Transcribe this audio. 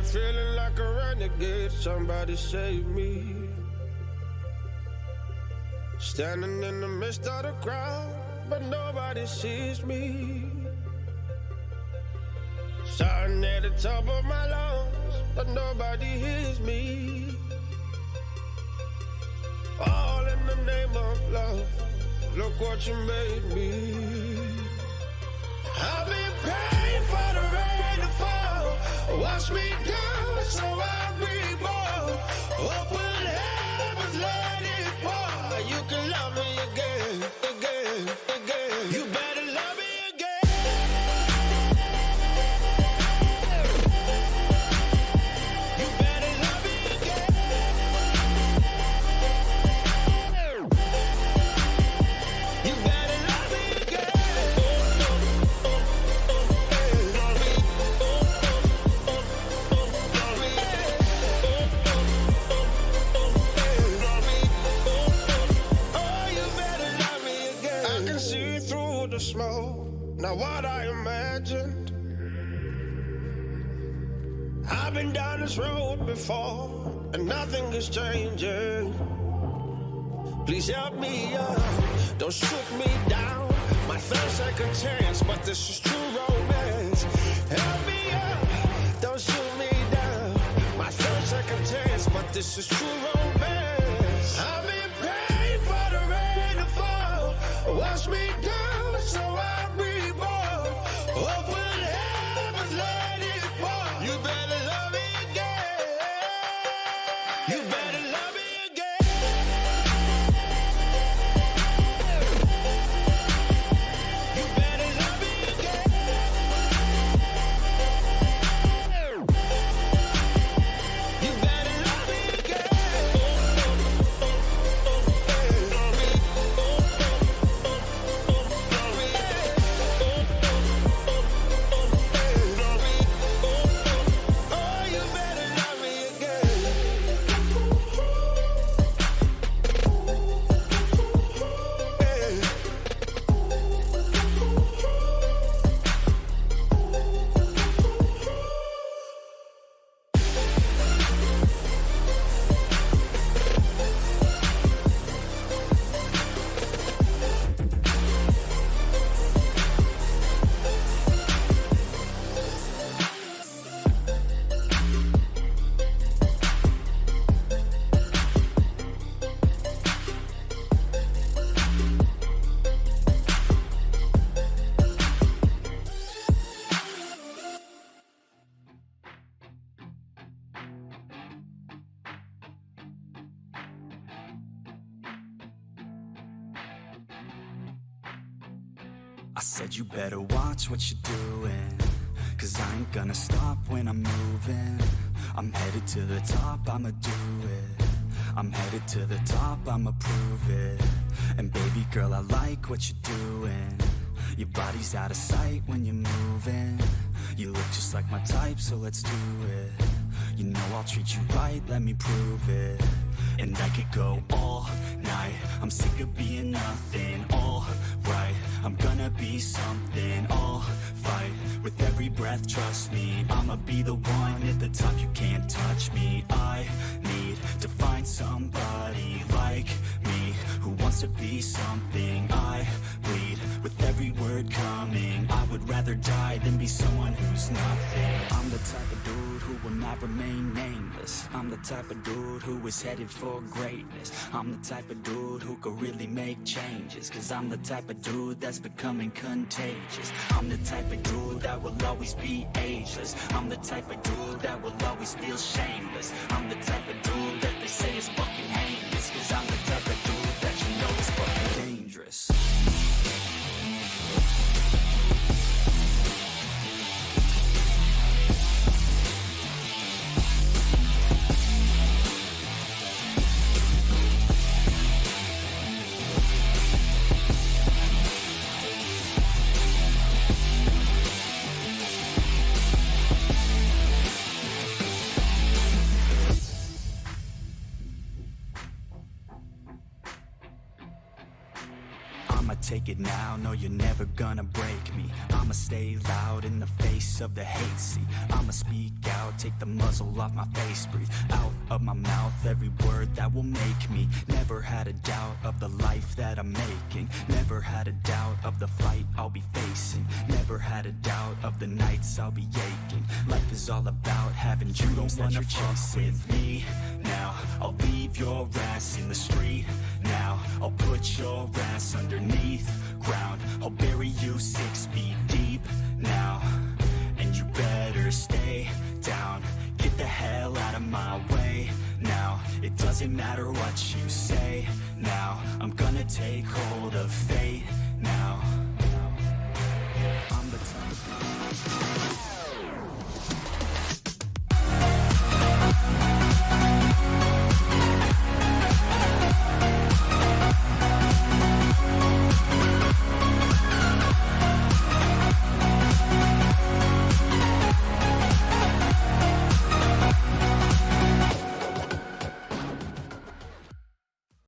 been feeling like a renegade, somebody save me. Standing in the midst of the crowd, but nobody sees me. Shouting at the top of my lungs, but nobody hears me. All in the name of love, look what you made me. I've been praying for the rain to fall, wash me down so I reborn. Open heavens, let it pour. You can love me again, again, again. You better love me again. You better love me again. You better love me again. Smoke, not what I imagined. I've been down this road before, and nothing is changing. Please help me up, don't shoot me down. My first second chance, but this is true romance. Help me up, don't shoot me down. My first second chance, but this is true romance. I've been praying for the rain to fall, wash me down so I reborn. Open heavens, let it pour. You better love me again. You better love me again. You better love me again. You better love me again. I said you better watch what you're doing, 'cause I ain't gonna stop when I'm moving. I'm headed to the top, I'ma do it. I'm headed to the top, I'ma prove it. And baby girl, I like what you're doing. Your body's out of sight when you're moving. You look just like my type, so let's do it. You know I'll treat you right, let me prove it. And I could go all night, I'm sick of being nothing. All right, I'm gonna be something. I'll fight with every breath, trust me. I'ma be the one at the top, you can't touch me. I need to find somebody like me, who wants to be something. I bleed with every word coming. I would rather die than be someone who's nothing. I'm the type of dude who will not remain nameless. I'm the type of dude who is headed for greatness. I'm the type of dude who could really make changes, 'cause I'm the type of dude that's becoming contagious. I'm the type of dude that will always be ageless. I'm the type of dude that will always feel shameless. I'm the type of dude that they say is fucking heinous, 'cause I'm the type of dude that you know is fucking dangerous. take it now, no you're never gonna break me. I'ma stay loud in the face of the hate, see I'ma speak out, take the muzzle off my face, breathe out of my mouth every word that will make me. Never had a doubt of the life that I'm making, never had a doubt of the fight I'll be facing, never had a doubt of the nights I'll be aching. Life is all about having dreams that you're chasing. With me now, I'll leave your ass in the street now, I'll put your ass underneath ground, I'll bury you 6 feet deep now, and you better stay down. Get the hell out of my way now, it doesn't matter what you say now, I'm gonna take hold of fate now. I'm the type